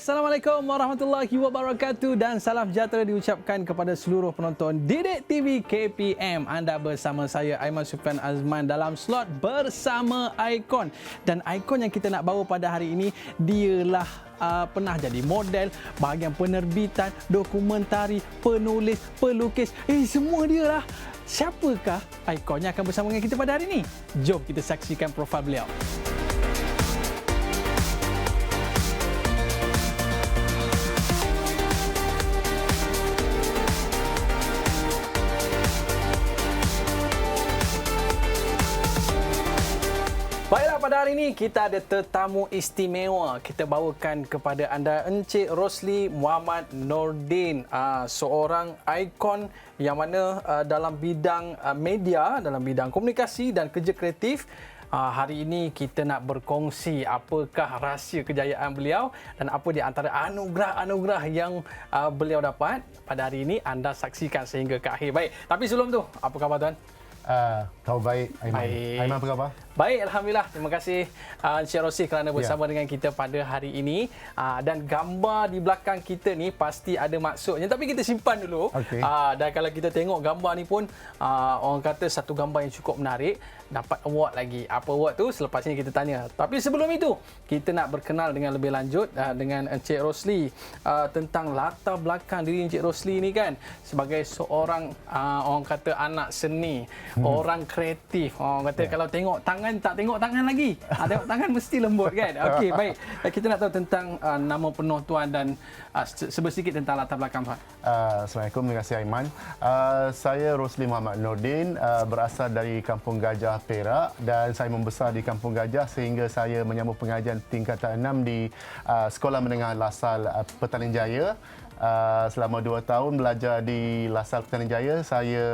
Assalamualaikum warahmatullahi wabarakatuh dan salam sejahtera diucapkan kepada seluruh penonton Didik TV KPM. Anda bersama saya Aiman Sufian Azman dalam slot bersama Icon. Dan Icon yang kita nak bawa pada hari ini dialah pernah jadi model, bahagian penerbitan, dokumentari, penulis, pelukis. Semua dia lah. Siapakah Icon yang akan bersama dengan kita pada hari ini? Jom kita saksikan profil beliau. Baiklah, pada hari ini kita ada tetamu istimewa. Kita bawakan kepada anda Encik Rosli Muhammad Nordin, seorang ikon yang mana dalam bidang media, dalam bidang komunikasi dan kerja kreatif. Hari ini kita nak berkongsi apakah rahsia kejayaan beliau dan apa di antara anugerah-anugerah yang beliau dapat. Pada hari ini anda saksikan sehingga ke akhir. Baik, tapi sebelum tu, apa khabar tuan? Tahu baik, Aiman. Baik. Aiman apa khabar? Baik, Alhamdulillah. Terima kasih Encik Rosli kerana bersama dengan kita pada hari ini. Dan gambar di belakang kita ni pasti ada maksudnya. Tapi kita simpan dulu. Okay. Dan kalau kita tengok gambar ni pun, orang kata satu gambar yang cukup menarik. Dapat award lagi. Apa award tu? Selepas ini kita tanya. Tapi sebelum itu, kita nak berkenal dengan lebih lanjut dengan Encik Rosli. Tentang latar belakang diri Encik Rosli ni kan. Sebagai seorang, orang kata anak seni. Orang kreatif. Orang kata kalau tengok tangan, tak tengok tangan lagi. Tengok tangan mesti lembut kan. Okey, baik. Kita nak tahu tentang nama penuh tuan dan sedikit tentang latar belakang tuan. Assalamualaikum, terima kasih Aiman. Saya Rosli Muhammad Nordin, berasal dari Kampung Gajah, Perak, dan saya membesar di Kampung Gajah sehingga saya menyambung pengajian tingkatan 6 di Sekolah Menengah Lasal Petaling Jaya. Selama 2 tahun belajar di Lasal Petaling Jaya, saya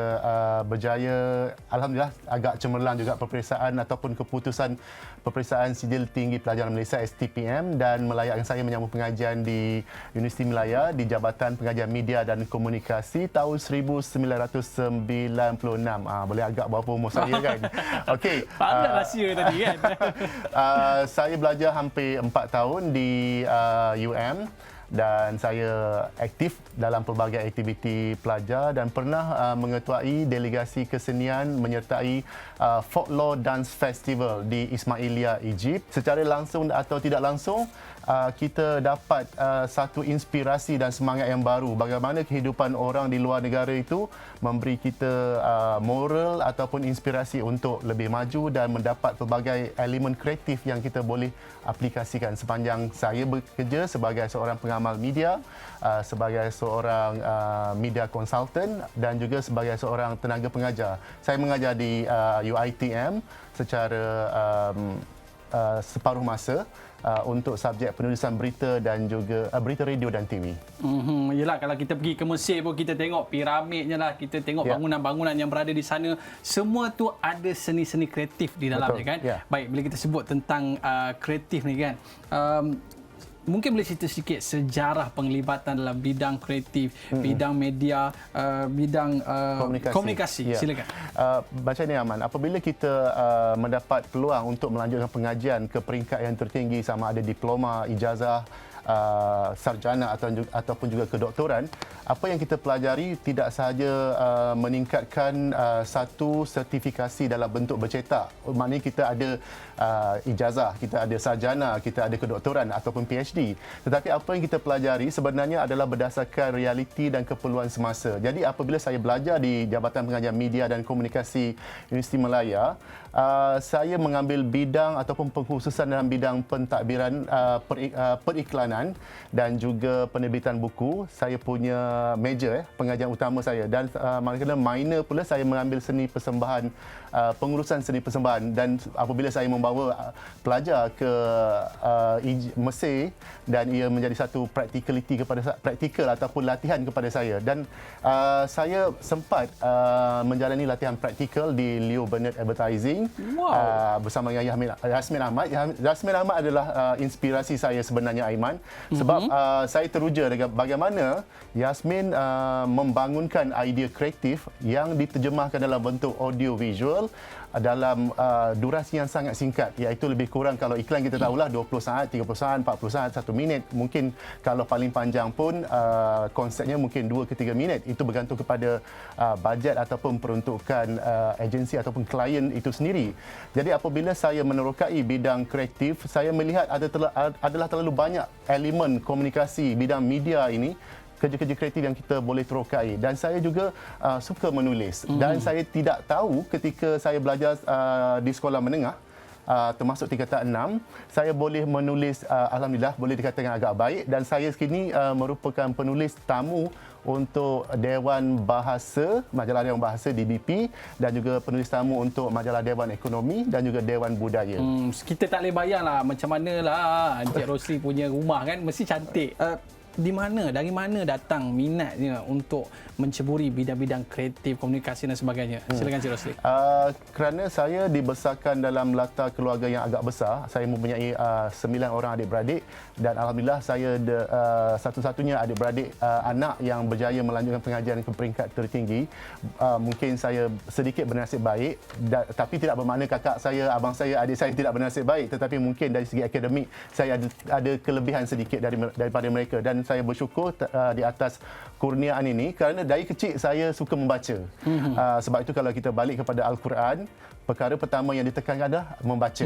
berjaya, alhamdulillah, agak cemerlang juga peperiksaan ataupun keputusan peperiksaan Sijil Tinggi Pelajaran Malaysia STPM dan melayakkan saya menyambung pengajian di Universiti Melaya di Jabatan Pengajian Media dan Komunikasi tahun 1996. Boleh agak berapa umur saya kan? Okey. Pandai rahsia tadi kan. Saya belajar hampir 4 tahun di UM. Dan saya aktif dalam pelbagai aktiviti pelajar dan pernah mengetuai delegasi kesenian menyertai Folklore Dance Festival di Ismailia, Egypt. Secara langsung atau tidak langsung, kita dapat satu inspirasi dan semangat yang baru bagaimana kehidupan orang di luar negara itu memberi kita moral ataupun inspirasi untuk lebih maju dan mendapat pelbagai elemen kreatif yang kita boleh aplikasikan sepanjang saya bekerja sebagai seorang pengamal media, sebagai seorang media consultant dan juga sebagai seorang tenaga pengajar. Saya mengajar di UiTM secara separuh masa untuk subjek penulisan berita dan juga berita radio dan TV. Yelah, kalau kita pergi ke Mesir pun kita tengok piramidnya lah, kita tengok bangunan-bangunan yang berada di sana, semua tu ada seni-seni kreatif di dalamnya kan. Baik, bila kita sebut tentang kreatif ni kan, mungkin boleh cerita sedikit sejarah penglibatan dalam bidang kreatif, bidang media, bidang komunikasi. Silakan. Macam ni Aman, apabila kita mendapat peluang untuk melanjutkan pengajian ke peringkat yang tertinggi sama ada diploma, ijazah, sarjana ataupun juga kedoktoran, apa yang kita pelajari tidak sahaja meningkatkan satu sertifikasi dalam bentuk bercetak. Maknanya kita ada ijazah, kita ada sarjana, kita ada kedoktoran ataupun PhD. Tetapi apa yang kita pelajari sebenarnya adalah berdasarkan realiti dan keperluan semasa. Jadi apabila saya belajar di Jabatan Pengajian Media dan Komunikasi Universiti Melaya, saya mengambil bidang ataupun pengkhususan dalam bidang pentadbiran periklanan dan juga penerbitan buku. Saya punya major, pengajian utama saya, dan manakala minor pula saya mengambil seni persembahan, pengurusan seni persembahan. Dan apabila saya membawa pelajar ke Mesir dan ia menjadi satu praktikal ataupun latihan kepada saya, dan saya sempat menjalani latihan praktikal di Leo Burnett Advertising bersama dengan Yasmin Ahmad. Yasmin Ahmad adalah inspirasi saya sebenarnya, Aiman. sebab saya teruja dengan bagaimana Yasmin membangunkan idea kreatif yang diterjemahkan dalam bentuk audio visual dalam durasi yang sangat singkat, iaitu lebih kurang kalau iklan kita tahulah 20 saat, 30 saat, 40 saat, 1 minit. Mungkin kalau paling panjang pun konsepnya mungkin 2 ke 3 minit. Itu bergantung kepada bajet ataupun peruntukan agensi ataupun klien itu sendiri. Jadi apabila saya menerokai bidang kreatif, saya melihat adalah terlalu banyak elemen komunikasi bidang media ini, kerja-kerja kreatif yang kita boleh terokai. Dan saya juga suka menulis. Dan saya tidak tahu ketika saya belajar di sekolah menengah, termasuk tingkatan 6, saya boleh menulis, alhamdulillah boleh dikatakan agak baik, dan saya kini merupakan penulis tamu untuk Dewan Bahasa, Majalah Dewan Bahasa DBP, dan juga penulis tamu untuk Majalah Dewan Ekonomi dan juga Dewan Budaya. Kita tak boleh bayanglah macam manalah Encik Rosli punya rumah kan, mesti cantik. Dari mana datang minatnya untuk menceburi bidang-bidang kreatif, komunikasi dan sebagainya? Silakan Cik Rosli. Kerana saya dibesarkan dalam latar keluarga yang agak besar. Saya mempunyai 9 orang adik-beradik, dan alhamdulillah saya satu-satunya adik-beradik anak yang berjaya melanjutkan pengajian ke peringkat tertinggi. Mungkin saya sedikit bernasib baik, tapi tidak bermakna kakak saya, abang saya, adik saya tidak bernasib baik, tetapi mungkin dari segi akademik saya ada kelebihan sedikit daripada mereka, dan saya bersyukur di atas kurniaan ini kerana dari kecil saya suka membaca. Sebab itu kalau kita balik kepada Al-Quran, perkara pertama yang ditekankan adalah membaca.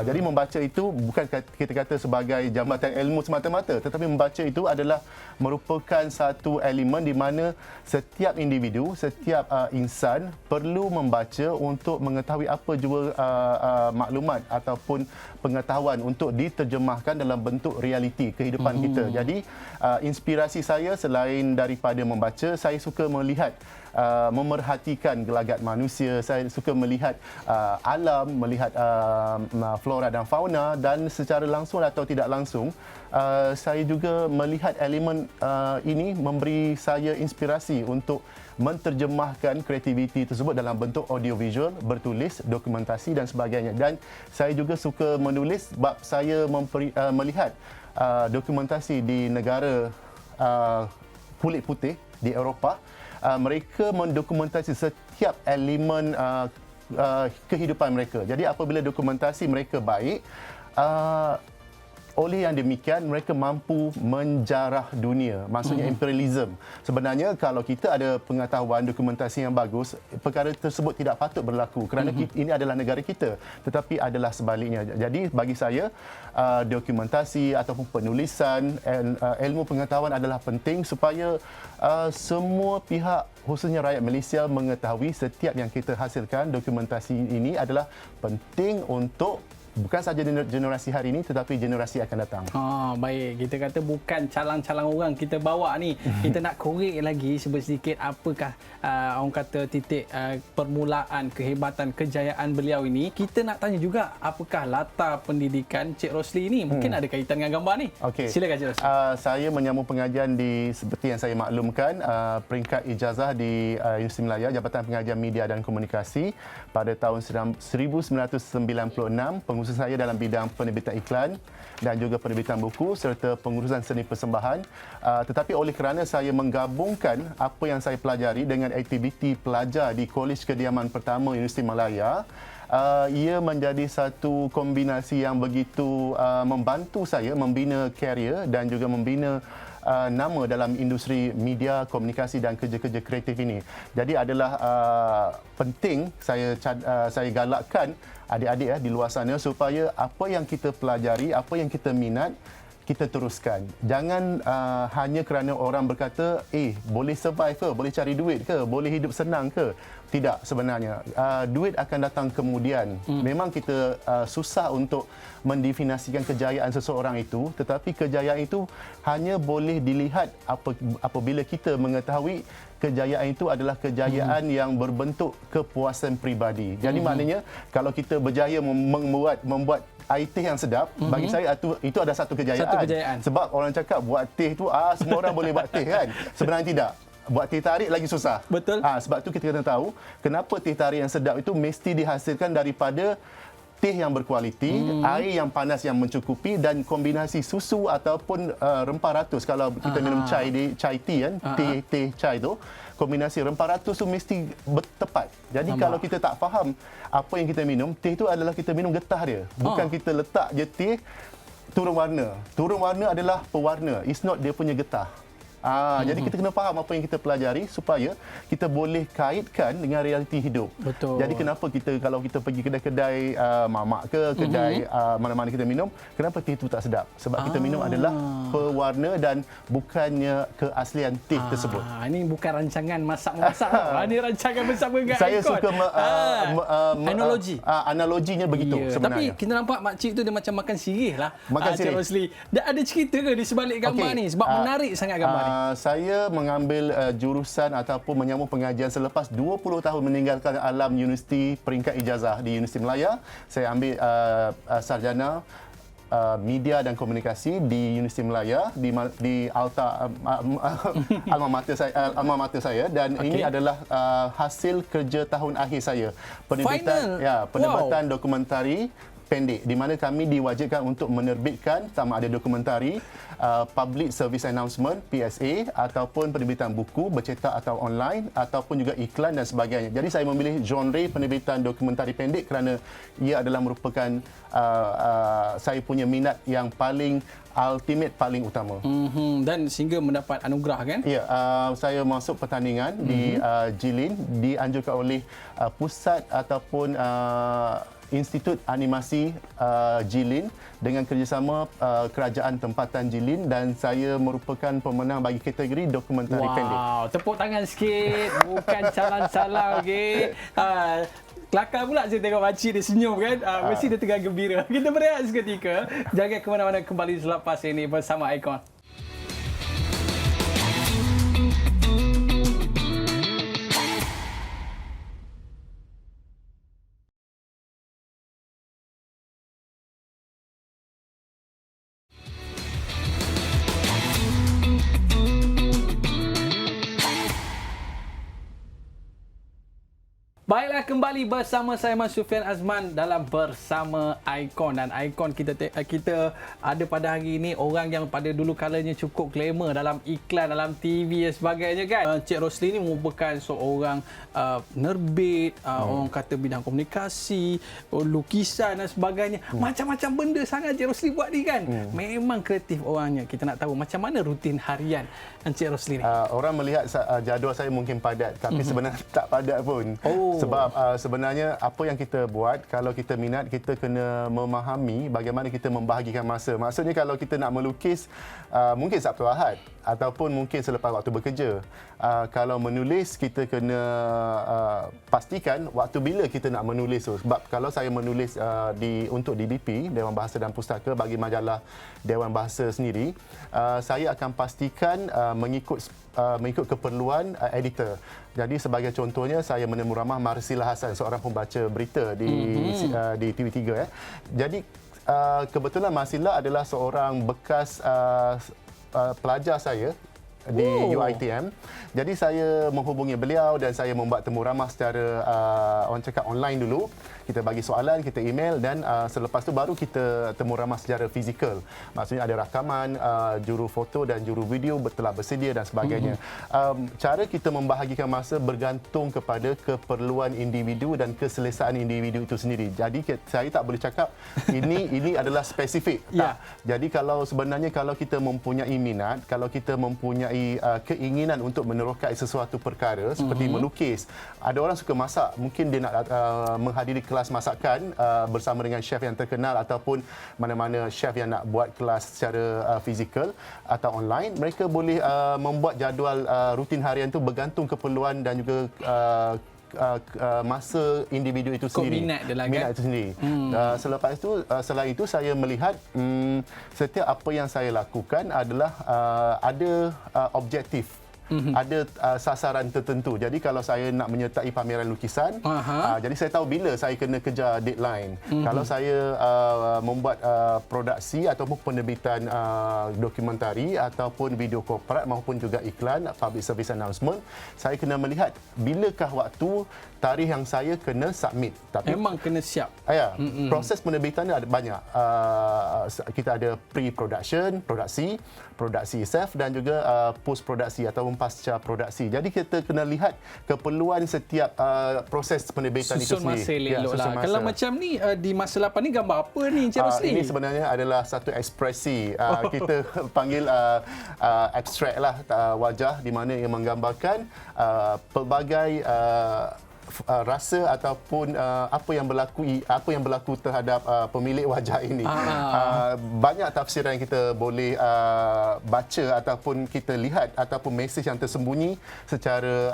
Jadi membaca itu bukan kita kata sebagai jambatan ilmu semata-mata, tetapi membaca itu adalah merupakan satu elemen di mana setiap individu, setiap insan perlu membaca untuk mengetahui apa jua maklumat ataupun pengetahuan untuk diterjemahkan dalam bentuk realiti kehidupan kita. Jadi inspirasi saya selain daripada membaca, saya suka melihat, memerhatikan gelagat manusia. Saya suka melihat alam, melihat flora dan fauna, dan secara langsung atau tidak langsung saya juga melihat elemen ini memberi saya inspirasi untuk menterjemahkan kreativiti tersebut dalam bentuk audiovisual, bertulis, dokumentasi dan sebagainya. Dan saya juga suka menulis sebab saya melihat dokumentasi di negara kulit putih di Eropah. Mereka mendokumentasi setiap elemen kehidupan mereka. Jadi apabila dokumentasi mereka baik, oleh yang demikian mereka mampu menjarah dunia, maksudnya imperialism. Sebenarnya kalau kita ada pengetahuan dokumentasi yang bagus, perkara tersebut tidak patut berlaku kerana ini adalah negara kita, tetapi adalah sebaliknya. Jadi bagi saya dokumentasi ataupun penulisan, ilmu pengetahuan adalah penting supaya semua pihak, khususnya rakyat Malaysia, mengetahui setiap yang kita hasilkan. Dokumentasi ini adalah penting untuk bukan sahaja generasi hari ini tetapi generasi akan datang. Baik. Kita kata bukan calang-calang orang kita bawa ni. Kita nak korek lagi sedikit apakah orang kata titik permulaan kehebatan kejayaan beliau ini. Kita nak tanya juga apakah latar pendidikan Cik Rosli ini. Mungkin ada kaitan dengan gambar ni. Okey. Silakan Cik Rosli. Saya menyambung pengajian di, seperti yang saya maklumkan, peringkat ijazah di Universiti Melaya, Jabatan Pengajian Media dan Komunikasi pada tahun 1996. Pengurusan saya dalam bidang penerbitan iklan dan juga penerbitan buku serta pengurusan seni persembahan. Tetapi oleh kerana saya menggabungkan apa yang saya pelajari dengan aktiviti pelajar di Kolej Kediaman Pertama Universiti Malaya, ia menjadi satu kombinasi yang begitu membantu saya membina karier dan juga membina nama dalam industri media, komunikasi dan kerja-kerja kreatif ini. Jadi adalah penting saya galakkan adik-adik di luar sana supaya apa yang kita pelajari, apa yang kita minat, kita teruskan. Jangan hanya kerana orang berkata, boleh survive ke, boleh cari duit ke, boleh hidup senang ke. Tidak sebenarnya. Duit akan datang kemudian. Memang kita susah untuk mendefinisikan kejayaan seseorang itu, tetapi kejayaan itu hanya boleh dilihat apabila kita mengetahui kejayaan itu adalah kejayaan yang berbentuk kepuasan peribadi. Jadi maknanya kalau kita berjaya membuat air teh yang sedap, bagi saya itu ada satu kejayaan. Sebab orang cakap buat teh itu semua orang boleh buat teh kan. Sebenarnya tidak. Buat teh tarik lagi susah. Betul. Sebab tu kita kena tahu kenapa teh tarik yang sedap itu mesti dihasilkan daripada teh yang berkualiti, air yang panas yang mencukupi dan kombinasi susu ataupun rempah ratus. Kalau kita minum chai tea kan, teh chai tu, kombinasi rempah ratus tu mesti tepat. Jadi kalau kita tak faham apa yang kita minum, teh tu adalah kita minum getah dia. Bukan kita letak je teh turun warna. Turun warna adalah pewarna. It's not dia punya getah. Jadi kita kena faham apa yang kita pelajari supaya kita boleh kaitkan dengan realiti hidup. Betul. Jadi kenapa kita kalau kita pergi kedai-kedai mamak ke kedai mana-mana kita minum, kenapa teh itu tak sedap? Sebab kita minum adalah pewarna dan bukannya keaslian teh tersebut. Ini bukan rancangan masak-masak. Ini rancangan bersama dengan Saya Icon. suka analogi. Analoginya begitu sebenarnya. Tapi kita nampak makcik tu dia macam makan sirih lah. Makan Cik sirih. Rosli. Dia ada cerita ke di sebalik gambar ni? Sebab menarik sangat gambar ni. Saya mengambil jurusan ataupun menyambung pengajian selepas 20 tahun meninggalkan alam universiti peringkat ijazah di Universiti Melaya. Saya ambil sarjana media dan komunikasi di Universiti Melaya di alma mater saya dan ini adalah hasil kerja tahun akhir saya. Penerbitan dokumentari pendek di mana kami diwajibkan untuk menerbitkan sama ada dokumentari, public service announcement PSA ataupun penerbitan buku bercetak atau online ataupun juga iklan dan sebagainya. Jadi saya memilih genre penerbitan dokumentari pendek kerana ia adalah merupakan saya punya minat yang paling ultimate, paling utama. Dan sehingga mendapat anugerah kan? Ya, saya masuk pertandingan di Jilin dianjurkan oleh pusat ataupun Institut Animasi Jilin dengan kerjasama Kerajaan Tempatan Jilin dan saya merupakan pemenang bagi kategori dokumentari pendek. Wow, tepuk tangan sikit. Bukan salah-salah, okey. Kelakar pula saya tengok makcik dia senyum kan. Mesti dia tengah gembira. Kita berehat seketika. Jangan ke mana-mana, kembali selepas ini bersama Icon. Baiklah, kembali bersama saya Mas Sufian Azman dalam Bersama Icon. Dan Icon kita ada pada hari ini orang yang pada dulu kalanya cukup glamour dalam iklan, dalam TV dan sebagainya kan. Cik Rosli ni merupakan seorang nerbit, orang kata bidang komunikasi, lukisan dan sebagainya. Macam-macam benda sangat Cik Rosli buat ni kan. Memang kreatif orangnya. Kita nak tahu macam mana rutin harian Encik Rosli ni. Orang melihat jadual saya mungkin padat, tapi sebenarnya tak padat pun. Sebab sebenarnya apa yang kita buat, kalau kita minat, kita kena memahami bagaimana kita membahagikan masa. Maksudnya kalau kita nak melukis, mungkin Sabtu Ahad ataupun mungkin selepas waktu bekerja. Kalau menulis, kita kena pastikan waktu bila kita nak menulis tu. Sebab kalau saya menulis untuk DBP, Dewan Bahasa dan Pustaka, bagi majalah Dewan Bahasa sendiri, saya akan pastikan mengikut keperluan editor. Jadi sebagai contohnya, saya menemu ramah Marsila Hasan, seorang pembaca berita di TV3. Jadi kebetulan Marsila adalah seorang bekas pelajar saya di UiTM. Jadi saya menghubungi beliau dan saya membuat temu ramah secara orang cakap online dulu. Kita bagi soalan, kita email dan selepas tu baru kita temu ramah secara fizikal. Maksudnya ada rakaman, juru foto dan juru video telah bersedia dan sebagainya. Cara kita membahagikan masa bergantung kepada keperluan individu dan keselesaan individu itu sendiri. Jadi saya tak boleh cakap ini adalah spesifik. Tak. Jadi sebenarnya kalau kita mempunyai minat, kalau kita mempunyai keinginan untuk menerokai sesuatu perkara seperti melukis. Ada orang suka masak, mungkin dia nak menghadiri kelas masakan bersama dengan chef yang terkenal ataupun mana-mana chef yang nak buat kelas secara fizikal atau online. Mereka boleh membuat jadual rutin harian itu bergantung keperluan dan juga masa individu itu sendiri. Minat dia lah, minat itu sendiri. Selain itu saya melihat setiap apa yang saya lakukan adalah ada objektif ada sasaran tertentu. Jadi kalau saya nak menyertai pameran lukisan, jadi saya tahu bila saya kena kejar deadline. Kalau saya membuat produksi ataupun penerbitan dokumentari ataupun video korporat maupun juga iklan, public service announcement, saya kena melihat bilakah waktu tarikh yang saya kena submit. Tapi memang kena siap. Ya, proses penerbitan ada banyak. Kita ada pre-production, produksi self dan juga post produksi ataupun pasca produksi. Jadi kita kena lihat keperluan setiap proses penerbitan itu sendiri. Susun masa elok-elok lah. Kalau macam ni di masa 8 ni gambar apa ni Encik Rosli? Ini sebenarnya adalah satu ekspresi. Kita panggil abstrak lah, wajah di mana ia menggambarkan pelbagai rasa ataupun apa yang berlaku terhadap pemilik wajah ini. Banyak tafsiran yang kita boleh baca ataupun kita lihat ataupun mesej yang tersembunyi secara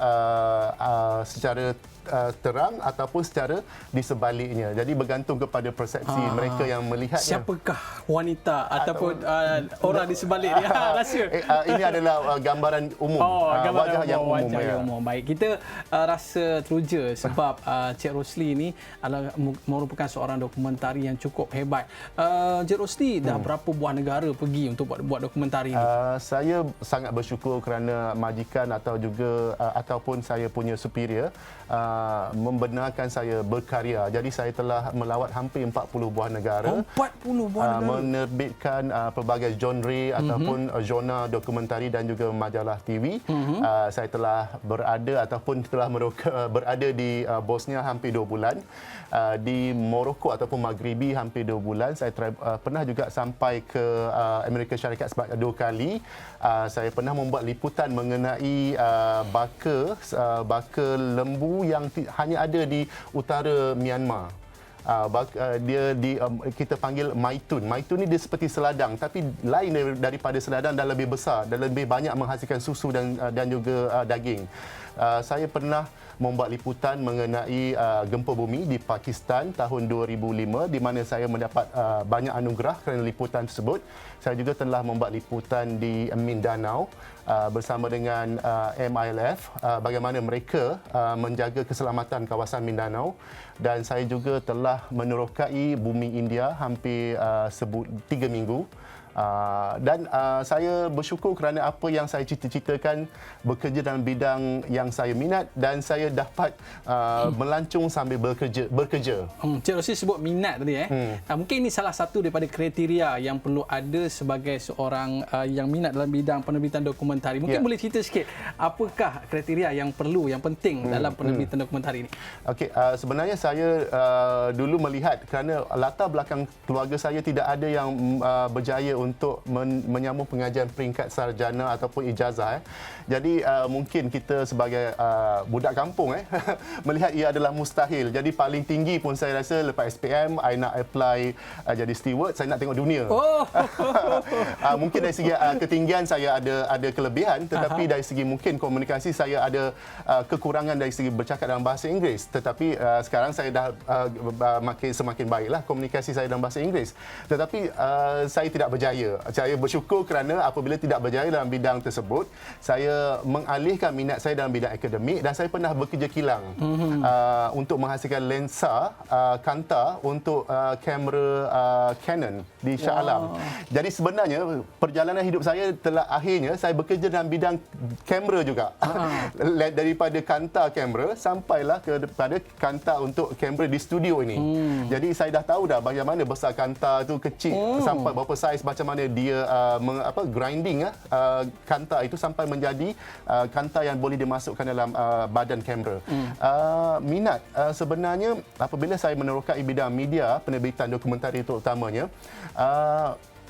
terang ataupun secara di sebaliknya. Jadi bergantung kepada persepsi mereka yang melihatnya. Siapakah wanita ataupun orang di sebalik dia? Rahsia. Ini adalah gambaran umum. Wajah yang umum. Baik, kita rasa teruja sebab Cik Rosli ini adalah merupakan seorang dokumentari yang cukup hebat. Cik Rosli dah berapa buah negara pergi untuk buat dokumentari ini? Saya sangat bersyukur kerana majikan atau juga ataupun saya punya superior membenarkan saya berkarya. Jadi saya telah melawat hampir 40 buah negara. 40 buah negara. Menerbitkan pelbagai genre ataupun zona dokumentari dan juga majalah TV. Saya telah berada ataupun telah berada di Bosnia hampir 2 bulan. Di Morocco ataupun Maghribi hampir 2 bulan. Saya pernah juga sampai ke Amerika Syarikat 2 kali. Saya pernah membuat liputan mengenai baka lembu yang hanya ada di utara Myanmar. Kita panggil maitun. Maitun ni dia seperti seladang tapi lain daripada seladang dan lebih besar dan lebih banyak menghasilkan susu dan juga daging. Saya pernah membuat liputan mengenai gempa bumi di Pakistan tahun 2005 di mana saya mendapat banyak anugerah kerana liputan tersebut. Saya juga telah membuat liputan di Mindanao bersama dengan MILF bagaimana mereka menjaga keselamatan kawasan Mindanao, dan saya juga telah menerokai bumi India hampir 3 minggu. Dan saya bersyukur kerana apa yang saya cita-citakan bekerja dalam bidang yang saya minat dan saya dapat melancung sambil bekerja. Cik Rosli sebut minat tadi. Mungkin ini salah satu daripada kriteria yang perlu ada sebagai seorang yang minat dalam bidang penerbitan dokumentari. Mungkin boleh cerita sikit apakah kriteria yang perlu, yang penting dalam penerbitan dokumentari ini? Okey, sebenarnya saya dulu melihat kerana latar belakang keluarga saya tidak ada yang berjaya untuk menyambung pengajian peringkat sarjana ataupun ijazah. Jadi mungkin kita sebagai budak kampung melihat ia adalah mustahil. Jadi paling tinggi pun saya rasa lepas SPM, I nak apply jadi steward, saya nak tengok dunia. Mungkin dari segi ketinggian saya ada kelebihan, tetapi dari segi mungkin komunikasi saya ada kekurangan dari segi bercakap dalam bahasa Inggeris. Tetapi sekarang saya dah semakin baiklah komunikasi saya dalam bahasa Inggeris. Tetapi saya tidak berjaya. Saya bersyukur kerana apabila tidak berjaya dalam bidang tersebut, saya mengalihkan minat saya dalam bidang akademik dan saya pernah bekerja kilang untuk menghasilkan lensa kanta untuk kamera Canon di Shah Alam. Jadi sebenarnya perjalanan hidup saya telah akhirnya saya bekerja dalam bidang kamera juga. Daripada kanta kamera sampailah kepada kanta untuk kamera di studio ini. Jadi saya dah tahu dah bagaimana besar kanta tu kecil sampai berapa saiz, macam mana dia grinding kanta itu sampai menjadi kanta yang boleh dimasukkan dalam badan kamera. Minat sebenarnya apabila saya menerokai bidang media penerbitan dokumentari terutamanya,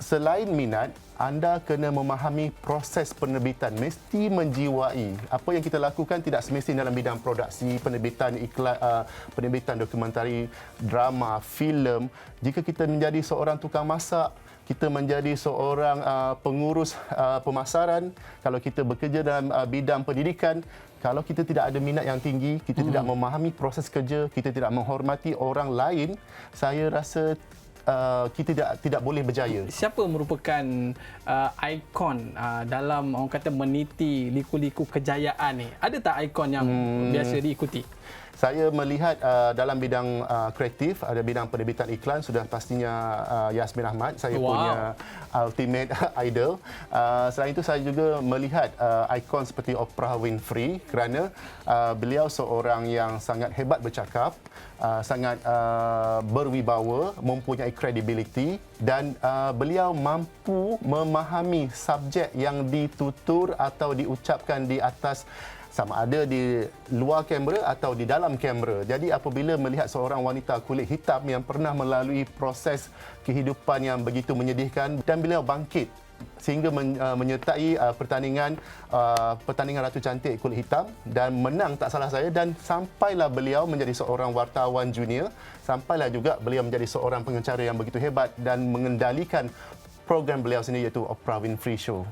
selain minat, anda kena memahami proses penerbitan, mesti menjiwai. Apa yang kita lakukan tidak semestinya dalam bidang produksi, penerbitan iklan, penerbitan dokumentari, drama, filem. Jika kita menjadi seorang tukang masak, kita menjadi seorang pengurus pemasaran, kalau kita bekerja dalam bidang pendidikan, kalau kita tidak ada minat yang tinggi, kita tidak memahami proses kerja, kita tidak menghormati orang lain, saya rasa kita tidak boleh berjaya. Siapa merupakan ikon dalam orang kata meniti liku-liku kejayaan ni? Ada tak ikon yang biasa diikuti? Saya melihat dalam bidang kreatif, ada bidang penerbitan iklan, sudah pastinya Yasmin Ahmad, saya punya ultimate idol. Selain itu saya juga melihat ikon seperti Oprah Winfrey kerana beliau seorang yang sangat hebat bercakap, sangat berwibawa, mempunyai credibility dan beliau mampu memahami subjek yang ditutur atau diucapkan di atas sama ada di luar kamera atau di dalam kamera. Jadi apabila melihat seorang wanita kulit hitam yang pernah melalui proses kehidupan yang begitu menyedihkan dan beliau bangkit sehingga menyertai pertandingan Ratu Cantik kulit hitam dan menang tak salah saya, dan sampailah beliau menjadi seorang wartawan junior, sampailah juga beliau menjadi seorang pengacara yang begitu hebat dan mengendalikan program beliau sendiri iaitu Oprah Winfrey Show.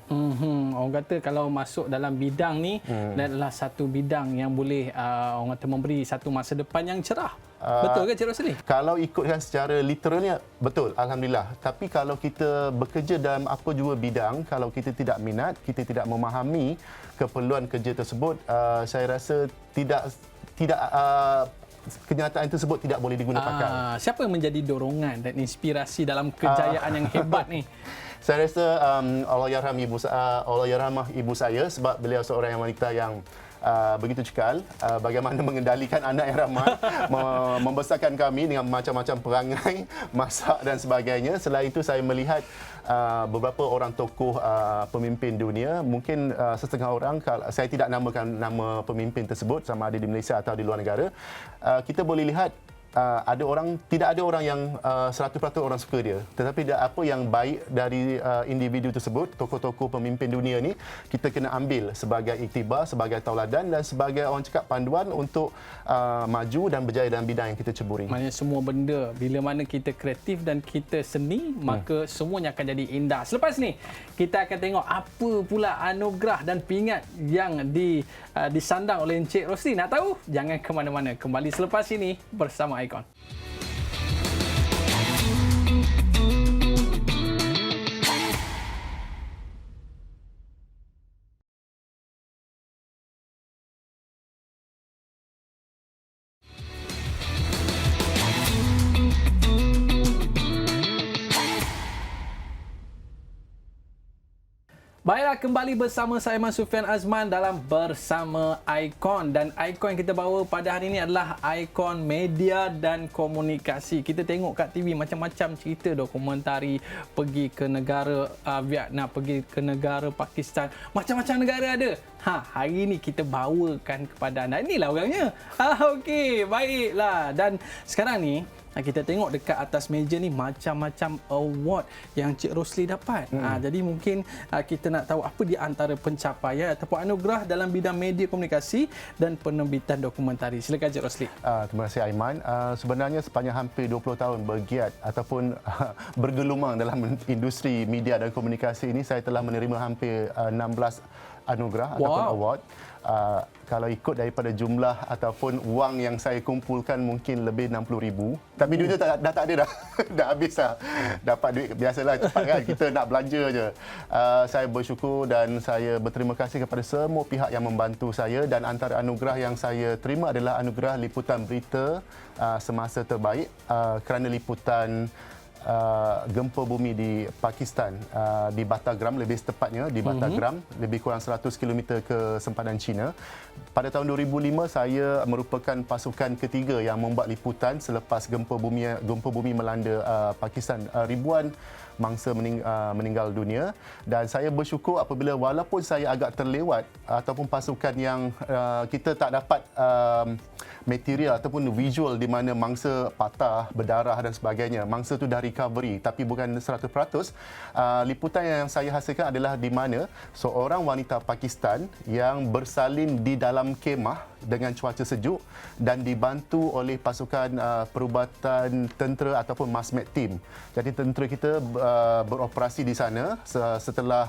Orang kata kalau masuk dalam bidang ni adalah satu bidang yang boleh orang kata memberi satu masa depan yang cerah. Betul ke Cik Rosli? Kalau ikutkan secara literalnya, betul, alhamdulillah. Tapi kalau kita bekerja dalam apa jua bidang, kalau kita tidak minat, kita tidak memahami keperluan kerja tersebut, saya rasa kenyataan tersebut tidak boleh digunakan. Siapa yang menjadi dorongan dan inspirasi dalam kejayaan yang hebat ni? Saya rasa Allahyarhamah ibu saya, sebab beliau seorang wanita yang begitu cekal, bagaimana mengendalikan anak yang ramai, membesarkan kami dengan macam-macam perangai, masak dan sebagainya. Selain itu saya melihat beberapa orang tokoh pemimpin dunia, mungkin setengah orang, saya tidak namakan nama pemimpin tersebut sama ada di Malaysia atau di luar negara, kita boleh lihat tidak ada orang yang 100% orang suka dia, tetapi apa yang baik dari individu tersebut, tokoh-tokoh pemimpin dunia ni, kita kena ambil sebagai iktibar, sebagai tauladan dan sebagai orang cakap panduan untuk maju dan berjaya dalam bidang yang kita ceburi. Maknanya semua benda, bila mana kita kreatif dan kita seni, maka semuanya akan jadi indah. Selepas ni, kita akan tengok apa pula anugerah dan pingat yang disandang oleh Encik Rosli. Nak tahu? Jangan ke mana-mana. Kembali selepas ini bersama Icon. Baiklah, kembali bersama saya Mas Sufian Azman dalam Bersama Icon, dan Icon yang kita bawa pada hari ini adalah Icon Media dan Komunikasi. Kita tengok kat TV macam-macam cerita dokumentari, pergi ke negara Vietnam, pergi ke negara Pakistan, macam-macam negara ada. Hari ini kita bawakan kepada anda. Inilah orangnya. Okey, baiklah. Dan sekarang ni kita tengok dekat atas meja ni macam-macam award yang Cik Rosli dapat. Jadi mungkin kita nak tahu apa di antara pencapaian ataupun anugerah dalam bidang media komunikasi dan penerbitan dokumentari. Silakan Cik Rosli. Terima kasih Aiman. Sebenarnya sepanjang hampir 20 tahun bergiat ataupun bergelumang dalam industri media dan komunikasi ini, saya telah menerima hampir 16 anugerah ataupun award. Kalau ikut daripada jumlah ataupun wang yang saya kumpulkan, mungkin lebih 60,000. Tapi duit tu dah tak ada dah. Dah habis dah. Dapat duit biasalah, cepat kan. Kita nak belanja je. Saya bersyukur dan saya berterima kasih kepada semua pihak yang membantu saya, dan antara anugerah yang saya terima adalah anugerah liputan berita semasa terbaik kerana liputan gempa bumi di Pakistan, di Battagram lebih tepatnya, di Battagram, lebih kurang 100 km ke sempadan China. Pada tahun 2005 saya merupakan pasukan ketiga yang membuat liputan selepas gempa bumi melanda Pakistan. Ribuan mangsa meninggal dunia, dan saya bersyukur apabila walaupun saya agak terlewat ataupun pasukan yang kita tak dapat material ataupun visual di mana mangsa patah, berdarah dan sebagainya, mangsa tu dah recovery, tapi bukan 100%. Liputan yang saya hasilkan adalah di mana seorang wanita Pakistan yang bersalin di dalam kemah dengan cuaca sejuk dan dibantu oleh pasukan perubatan tentera ataupun MASMED team. Jadi tentera kita beroperasi di sana setelah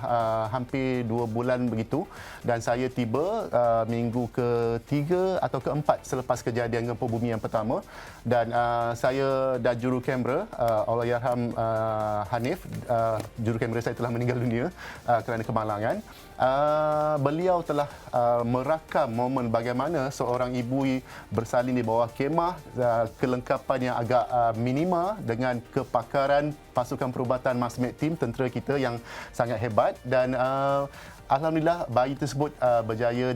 hampir 2 bulan begitu, dan saya tiba minggu ke-3 atau ke-4 selepas kejadian gempa bumi yang pertama, dan saya dan juru kamera Allahyarham Hanif, juru kamera saya telah meninggal dunia kerana kemalangan. Beliau telah merakam momen bagaimana seorang ibu bersalin di bawah kemah, kelengkapan yang agak minima dengan kepakaran pasukan perubatan MASMED team tentera kita yang sangat hebat, dan alhamdulillah bayi tersebut berjaya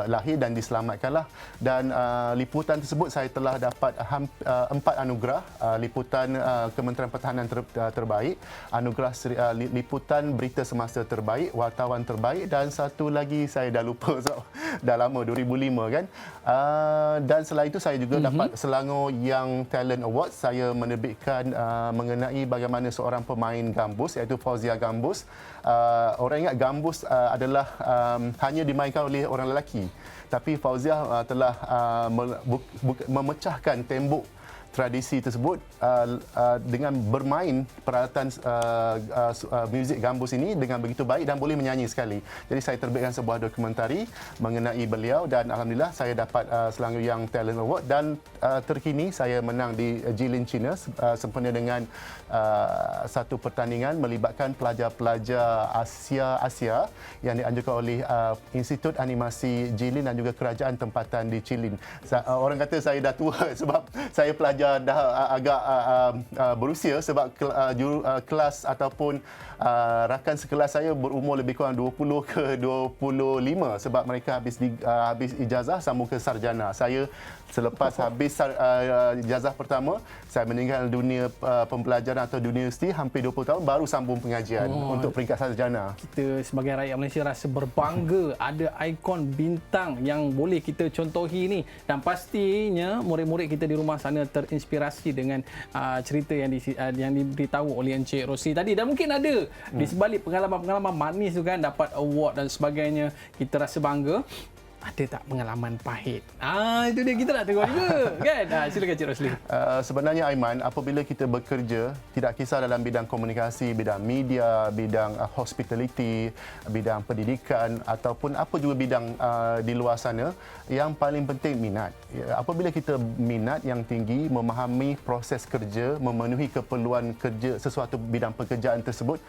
lahir dan diselamatkanlah. Dan liputan tersebut saya telah dapat 4 anugerah, liputan Kementerian Pertahanan terbaik, anugerah liputan berita semasa terbaik, wartawan terbaik, dan satu lagi saya dah lupa dah lama, 2005 kan. Dan selain itu saya juga dapat Selangor Young Talent Award. Saya menerbitkan mengenai bagaimana seorang pemain gambus iaitu Fauzia Gambus. Orang ingat gambus adalah hanya dimainkan oleh orang lelaki, tapi Fauzia telah memecahkan tembok tradisi tersebut dengan bermain peralatan muzik gambus ini dengan begitu baik dan boleh menyanyi sekali. Jadi saya terbitkan sebuah dokumentari mengenai beliau, dan alhamdulillah saya dapat Selangor Young Talent Award, dan terkini saya menang di Jilin, China sempena dengan satu pertandingan melibatkan pelajar-pelajar Asia yang dianjurkan oleh Institut Animasi Jilin dan juga kerajaan tempatan di Jilin. Orang kata saya dah tua sebab saya pelajar dah agak berusia, sebab kelas ataupun rakan sekelas saya berumur lebih kurang 20 ke 25 sebab mereka habis ijazah sambung ke sarjana. Saya selepas habis ijazah pertama, saya meninggal dunia pembelajaran atau dunia universiti hampir 20 tahun baru sambung pengajian untuk peringkat sarjana. Kita sebagai rakyat Malaysia rasa berbangga ada ikon bintang yang boleh kita contohi ni, dan pastinya murid-murid kita di rumah sana terinspirasi dengan cerita yang diberitahu oleh Encik Rosli tadi, dan mungkin ada di sebalik pengalaman-pengalaman manis tu kan, dapat award dan sebagainya, kita rasa bangga. Ada tak pengalaman pahit? Itu dia kita nak tengok juga kan. Silakan Cik Rosli. Sebenarnya Aiman, apabila kita bekerja, tidak kisah dalam bidang komunikasi, bidang media, bidang hospitality, bidang pendidikan ataupun apa juga bidang di luar sana, yang paling penting minat. Apabila kita minat yang tinggi, memahami proses kerja, memenuhi keperluan kerja sesuatu bidang pekerjaan tersebut,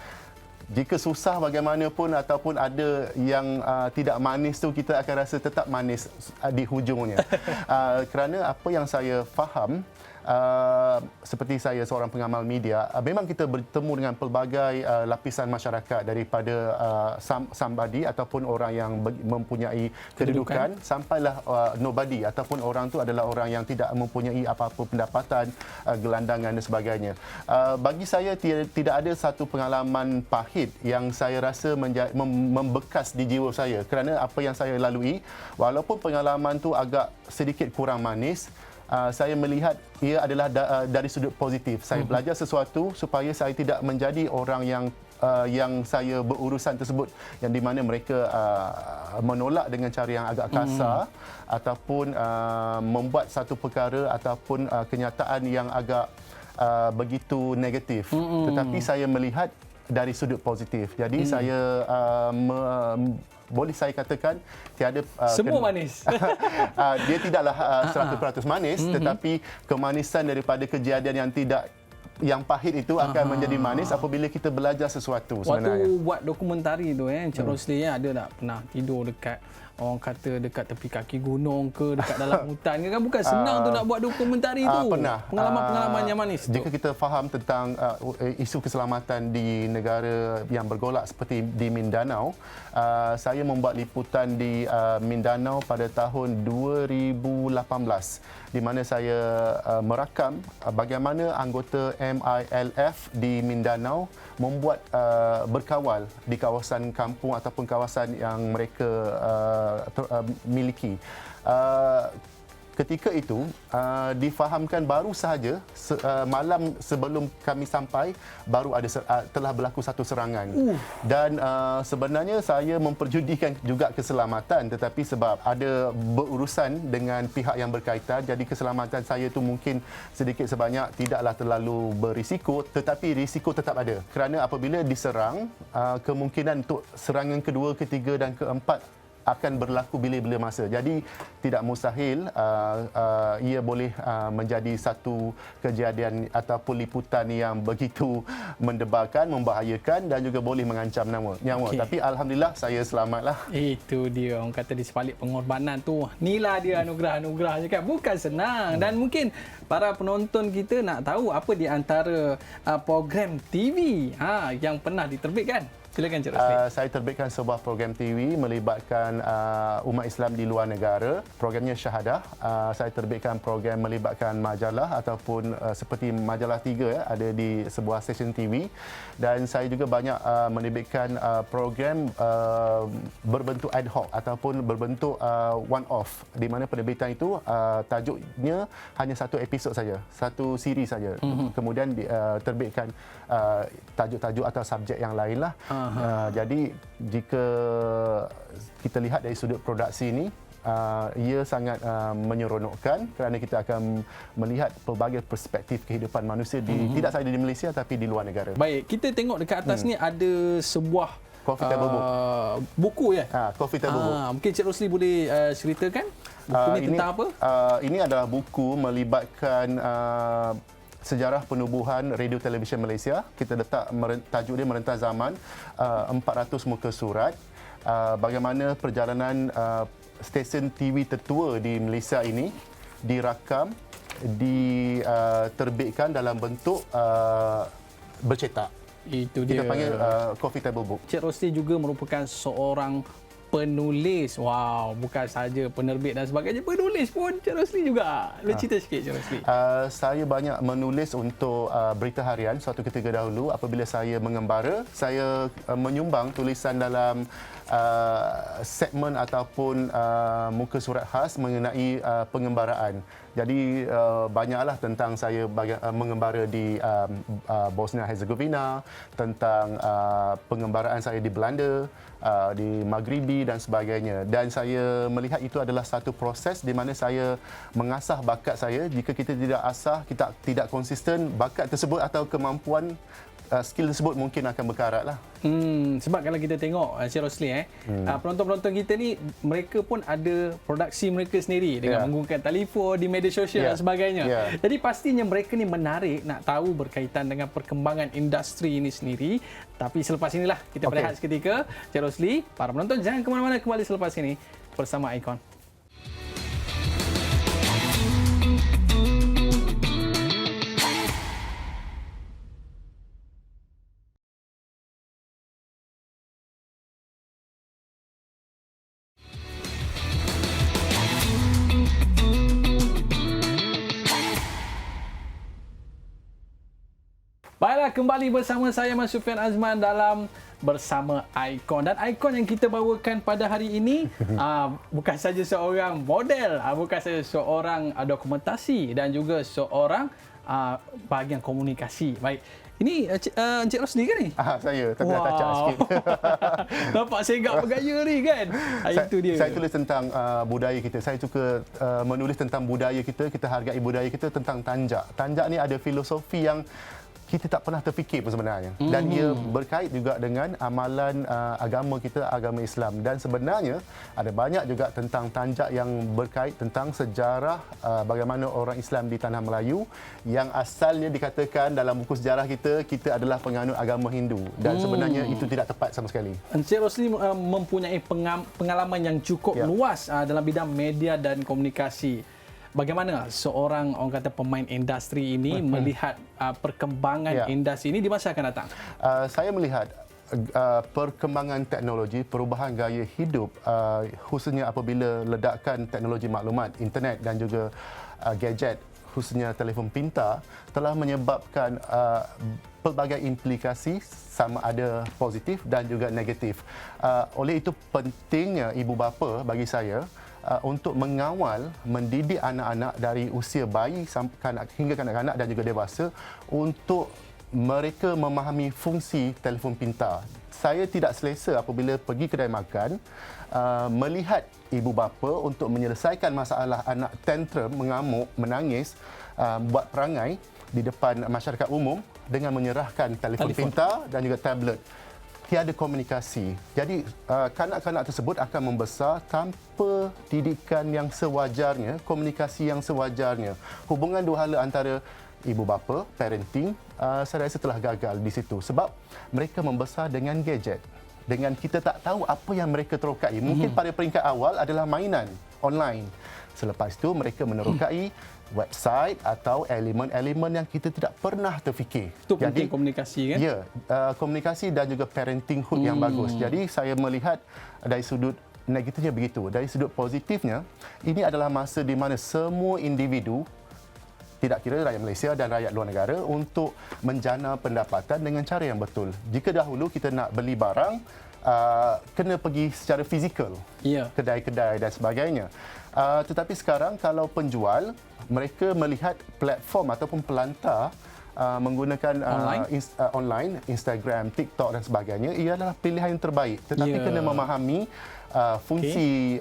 jika susah bagaimanapun ataupun ada yang tidak manis tu, kita akan rasa tetap manis di hujungnya. Kerana apa yang saya faham, seperti saya seorang pengamal media, memang kita bertemu dengan pelbagai lapisan masyarakat, daripada somebody ataupun orang yang mempunyai kedudukan sampailah nobody ataupun orang tu adalah orang yang tidak mempunyai apa-apa pendapatan, gelandangan dan sebagainya. Bagi saya tidak ada satu pengalaman pahit yang saya rasa membekas di jiwa saya, kerana apa yang saya lalui, walaupun pengalaman tu agak sedikit kurang manis, saya melihat ia adalah dari sudut positif. Saya belajar sesuatu supaya saya tidak menjadi orang yang saya berurusan tersebut, yang di mana mereka menolak dengan cara yang agak kasar ataupun membuat satu perkara ataupun kenyataan yang agak begitu negatif. Tetapi saya melihat dari sudut positif. Jadi saya boleh saya katakan tiada semua manis. Dia tidaklah 100% manis, tetapi kemanisan daripada kejadian yang pahit itu akan menjadi manis apabila kita belajar sesuatu sebenarnya. Waktu buat dokumentari tu Encik Rosli, ada tak pernah tidur dekat, orang kata dekat tepi kaki gunung ke, dekat dalam hutan ke? Kan bukan senang tu nak buat dokumentari tu. Pernah. Pengalaman-pengalaman yang manis tu. Jika kita faham tentang isu keselamatan di negara yang bergolak seperti di Mindanao, saya membuat liputan di Mindanao pada tahun 2018, di mana saya merakam bagaimana anggota MILF di Mindanao membuat berkawal di kawasan kampung ataupun kawasan yang mereka miliki. ketika itu difahamkan baru sahaja malam sebelum kami sampai baru ada telah berlaku satu serangan. Dan sebenarnya saya memperjudikan juga keselamatan, tetapi sebab ada berurusan dengan pihak yang berkaitan, jadi keselamatan saya itu mungkin sedikit sebanyak tidaklah terlalu berisiko, tetapi risiko tetap ada. Kerana apabila diserang, kemungkinan untuk serangan kedua, ketiga dan keempat akan berlaku bila-bila masa. Jadi tidak mustahil ia boleh menjadi satu kejadian ataupun liputan yang begitu mendebarkan, membahayakan dan juga boleh mengancam nyawa. Okey. Tapi alhamdulillah saya selamatlah. Itu dia, orang kata di sebalik pengorbanan tu, inilah dia anugerah-anugerah je kan. Bukan senang. Dan mungkin para penonton kita nak tahu apa di antara program TV yang pernah diterbitkan. Silakan Cik Rosli. Saya terbitkan sebuah program TV melibatkan umat Islam di luar negara. Programnya Syahadah. Saya terbitkan program melibatkan majalah ataupun seperti Majalah 3 ada di sebuah stesen TV. Dan saya juga banyak menerbitkan program berbentuk ad hoc ataupun berbentuk one off, di mana penerbitan itu tajuknya hanya satu episod saja, satu siri saja. Kemudian terbitkan tajuk-tajuk atau subjek yang lain lah. Jadi jika kita lihat dari sudut produksi ini, ia sangat menyeronokkan kerana kita akan melihat pelbagai perspektif kehidupan manusia tidak sahaja di Malaysia tapi di luar negara. Baik, kita tengok dekat atas ni ada sebuah Coffee Table Book. Buku ya? Coffee Table Book. Mungkin Cik Rosli boleh ceritakan buku ni tentang apa? Ini adalah buku melibatkan sejarah penubuhan radio televisyen Malaysia. Kita letak tajuk dia Merentas Zaman, 400 muka surat. Bagaimana perjalanan stesen TV tertua di Malaysia ini dirakam, diterbitkan dalam bentuk bercetak. Itu dia. Kita panggil Coffee Table Book. Cik Rosli juga merupakan seorang penulis. Wow, bukan saja penerbit dan sebagainya, penulis pun Cik Rosli juga. Boleh cerita sikit Cik Rosli? Saya banyak menulis untuk berita harian. Suatu ketika dahulu apabila saya mengembara, saya menyumbang tulisan dalam segmen ataupun muka surat khas mengenai pengembaraan. Jadi banyaklah tentang saya mengembara di Bosnia Herzegovina, tentang pengembaraan saya di Belanda, di Maghribi dan sebagainya. Dan saya melihat itu adalah satu proses di mana saya mengasah bakat saya. Jika kita tidak asah, kita tidak konsisten, bakat tersebut atau kemampuan skill tersebut mungkin akan berkarat lah. Sebab kalau kita tengok Cik Rosli penonton-penonton kita ni, mereka pun ada produksi mereka sendiri dengan menggunakan telefon, di media sosial dan sebagainya. Jadi pastinya mereka ni menarik nak tahu berkaitan dengan perkembangan industri ini sendiri. Tapi selepas inilah kita berehat seketika. Cik Rosli, para penonton jangan ke mana-mana, kembali selepas ini bersama Icon. Baiklah, kembali bersama saya Mas Sufian Azman dalam Bersama Icon. Dan Icon yang kita bawakan pada hari ini bukan saja seorang model, bukan saja seorang dokumentasi dan juga seorang bahagian komunikasi. Baik, ini Encik Rosli kan ni? Saya, tapi dah touch up sikit. Nampak segak bergaya ni kan? Itu dia. Saya tulis tentang budaya kita. Saya suka menulis tentang budaya kita. Kita hargai budaya kita, tentang tanjak. Tanjak ni ada filosofi yang kita tak pernah terfikir pun sebenarnya. Dan ia berkait juga dengan amalan agama kita, agama Islam. Dan sebenarnya ada banyak juga tentang tanjak yang berkait tentang sejarah bagaimana orang Islam di Tanah Melayu yang asalnya dikatakan dalam buku sejarah kita adalah penganut agama Hindu. Dan sebenarnya itu tidak tepat sama sekali. Encik Rosli mempunyai pengalaman yang cukup luas dalam bidang media dan komunikasi. Bagaimana seorang orang kata pemain industri ini melihat perkembangan industri ini di masa akan datang? Saya melihat perkembangan teknologi, perubahan gaya hidup, khususnya apabila ledakan teknologi maklumat, internet dan juga gadget, khususnya telefon pintar, telah menyebabkan pelbagai implikasi, sama ada positif dan juga negatif. Oleh itu pentingnya ibu bapa bagi saya untuk mengawal, mendidik anak-anak dari usia bayi hingga kanak-kanak dan juga dewasa untuk mereka memahami fungsi telefon pintar. Saya tidak selesa apabila pergi kedai makan melihat ibu bapa untuk menyelesaikan masalah anak tantrum, mengamuk, menangis, buat perangai di depan masyarakat umum dengan menyerahkan telefon pintar dan juga tablet. Tiada komunikasi. Jadi kanak-kanak tersebut akan membesar tanpa didikan yang sewajarnya, komunikasi yang sewajarnya. Hubungan dua hala antara ibu bapa, parenting, saya rasa telah gagal di situ sebab mereka membesar dengan gadget. Dengan kita tak tahu apa yang mereka terokai. Mungkin pada peringkat awal adalah mainan online. Selepas itu mereka menerokai website atau elemen-elemen yang kita tidak pernah terfikir. Itu penting komunikasi kan? Ya, komunikasi dan juga parentinghood yang bagus. Jadi saya melihat dari sudut negatifnya begitu. Dari sudut positifnya, ini adalah masa di mana semua individu, tidak kira rakyat Malaysia dan rakyat luar negara, untuk menjana pendapatan dengan cara yang betul. Jika dahulu kita nak beli barang, kena pergi secara fizikal, kedai-kedai dan sebagainya. Tetapi sekarang kalau penjual, mereka melihat platform ataupun pelantar menggunakan online, Instagram, TikTok dan sebagainya, ia adalah pilihan yang terbaik. Tetapi kena memahami fungsi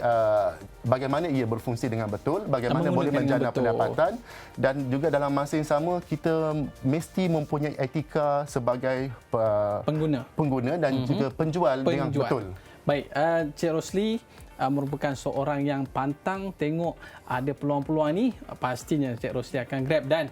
bagaimana ia berfungsi dengan betul, bagaimana boleh menjana pendapatan, dan juga dalam masa yang sama kita mesti mempunyai etika sebagai pengguna dan juga penjual dengan betul. Baik, Cik Rosli merupakan seorang yang pantang tengok ada peluang-peluang ni, pastinya Cik Rosli akan grab. Dan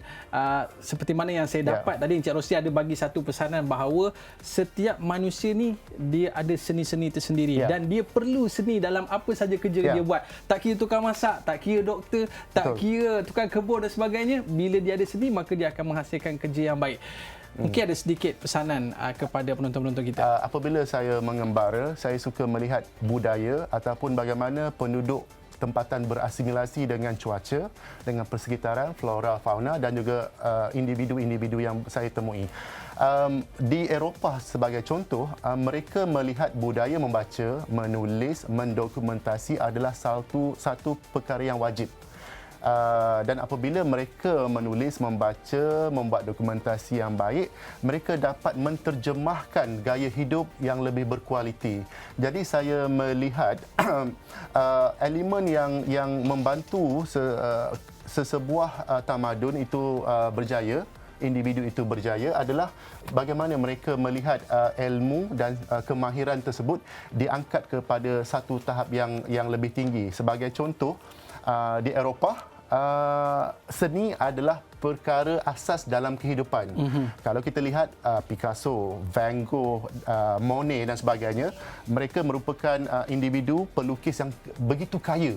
seperti mana yang saya dapat tadi, Cik Rosli ada bagi satu pesanan bahawa setiap manusia ni dia ada seni-seni tersendiri dan dia perlu seni dalam apa saja kerja dia buat. Tak kira tukang masak, tak kira doktor, tak kira tukang kebun dan sebagainya, bila dia ada seni maka dia akan menghasilkan kerja yang baik. Mungkin ada sedikit pesanan kepada penonton-penonton kita. Apabila saya mengembara, saya suka melihat budaya ataupun bagaimana penduduk tempatan berasimilasi dengan cuaca, dengan persekitaran, flora, fauna dan juga individu-individu yang saya temui. Di Eropah sebagai contoh, mereka melihat budaya membaca, menulis, mendokumentasi adalah satu perkara yang wajib. Dan apabila mereka menulis, membaca, membuat dokumentasi yang baik, mereka dapat menterjemahkan gaya hidup yang lebih berkualiti. Jadi saya melihat elemen yang membantu sesebuah tamadun itu berjaya, individu itu berjaya, adalah bagaimana mereka melihat ilmu dan kemahiran tersebut diangkat kepada satu tahap yang lebih tinggi. Sebagai contoh, di Eropah, seni adalah perkara asas dalam kehidupan. Kalau kita lihat Picasso, Van Gogh, Monet dan sebagainya, mereka merupakan individu pelukis yang begitu kaya.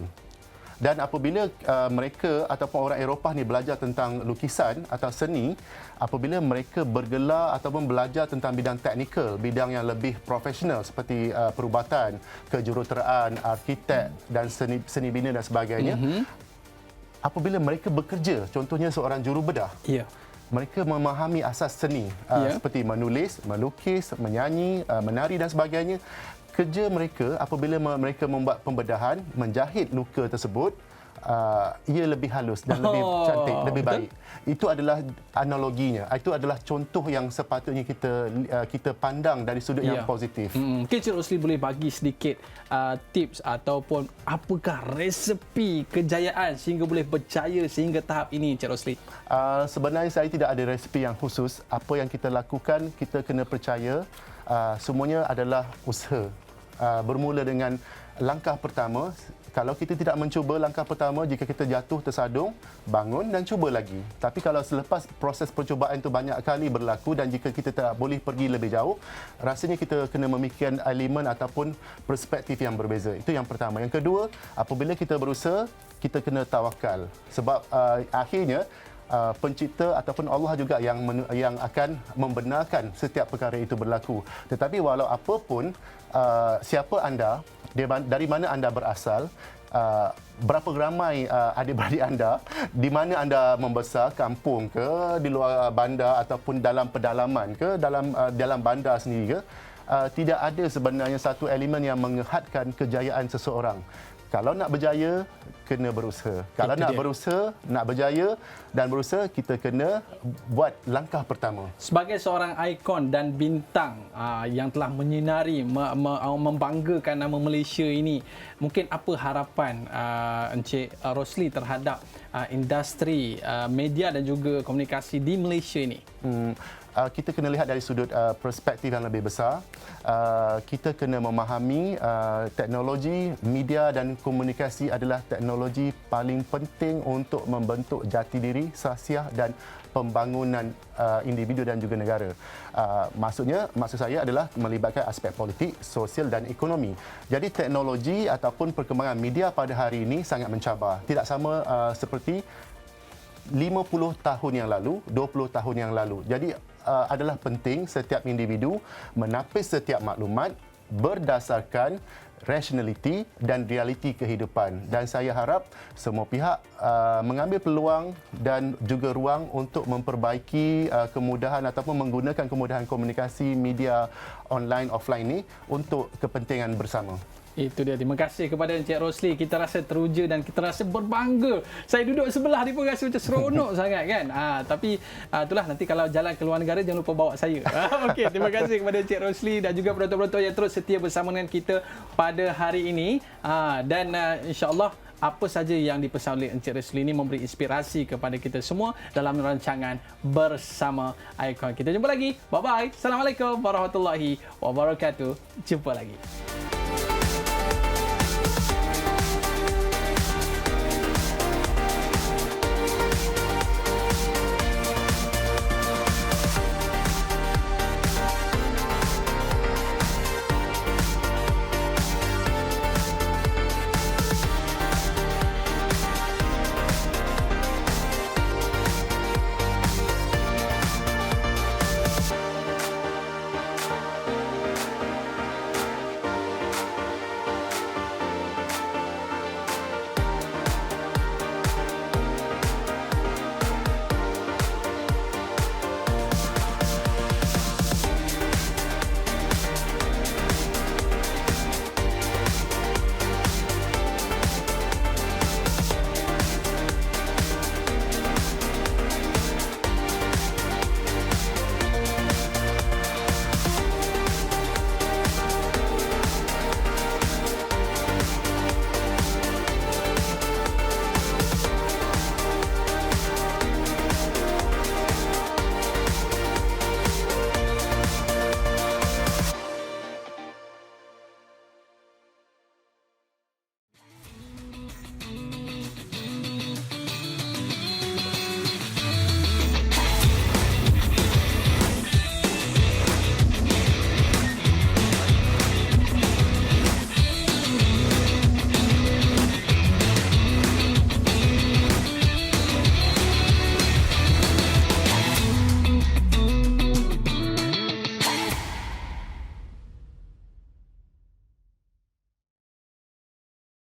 Dan apabila mereka ataupun orang Eropah ni belajar tentang lukisan atau seni, apabila mereka bergelar ataupun belajar tentang bidang teknikal, bidang yang lebih profesional seperti perubatan, kejuruteraan, arkitek dan seni bina dan sebagainya, apabila mereka bekerja, contohnya seorang jurubedah, mereka memahami asas seni seperti menulis, melukis, menyanyi, menari dan sebagainya. Kerja mereka apabila mereka membuat pembedahan, menjahit luka tersebut, ia lebih halus dan lebih cantik, lebih baik. Itu adalah analoginya. Itu adalah contoh yang sepatutnya kita pandang dari sudut yang positif. Mungkin Cik Rosli boleh bagi sedikit tips ataupun apakah resepi kejayaan sehingga boleh berjaya sehingga tahap ini, Cik Rosli? Sebenarnya saya tidak ada resepi yang khusus. Apa yang kita lakukan, kita kena percaya semuanya adalah usaha. Bermula dengan langkah pertama. Kalau kita tidak mencuba langkah pertama, jika kita jatuh tersadung, bangun dan cuba lagi. Tapi kalau selepas proses percubaan itu banyak kali berlaku dan jika kita tak boleh pergi lebih jauh, rasanya kita kena memikirkan elemen ataupun perspektif yang berbeza. Itu yang pertama. Yang kedua, apabila kita berusaha, kita kena tawakal. Sebab akhirnya pencipta ataupun Allah juga yang akan membenarkan setiap perkara itu berlaku. Tetapi walau apapun, siapa anda, dari mana anda berasal, berapa ramai adik-beradik anda, di mana anda membesar, kampung ke, di luar bandar ataupun dalam pedalaman ke, dalam bandar sendiri ke, tidak ada sebenarnya satu elemen yang mengehadkan kejayaan seseorang. Kalau nak berjaya, kena berusaha. Kalau nak berusaha, nak berjaya dan berusaha, kita kena buat langkah pertama. Sebagai seorang ikon dan bintang yang telah menyinari, membanggakan nama Malaysia ini, mungkin apa harapan Encik Rosli terhadap industri media dan juga komunikasi di Malaysia ini? Kita kena lihat dari sudut perspektif yang lebih besar. Kita kena memahami teknologi, media dan komunikasi adalah teknologi paling penting untuk membentuk jati diri, sahsiah dan pembangunan individu dan juga negara. Maksud saya adalah melibatkan aspek politik, sosial dan ekonomi. Jadi teknologi ataupun perkembangan media pada hari ini sangat mencabar. Tidak sama seperti 50 tahun yang lalu, 20 tahun yang lalu. Jadi adalah penting setiap individu menapis setiap maklumat berdasarkan rationality dan realiti kehidupan. Dan saya harap semua pihak mengambil peluang dan juga ruang untuk memperbaiki kemudahan ataupun menggunakan kemudahan komunikasi media online offline ini untuk kepentingan bersama. Itu dia. Terima kasih kepada Encik Rosli. Kita rasa teruja dan kita rasa berbangga. Saya duduk sebelah dia pun rasa macam seronok sangat kan. Tapi itulah, nanti kalau jalan ke luar negara jangan lupa bawa saya. Okey, terima kasih kepada Encik Rosli dan juga penonton-penonton yang terus setia bersama dengan kita pada hari ini. Dan insya-Allah apa saja yang dipesan oleh Encik Rosli ini memberi inspirasi kepada kita semua dalam rancangan Bersama Ikon. Kita jumpa lagi. Bye-bye. Assalamualaikum warahmatullahi wabarakatuh. Jumpa lagi.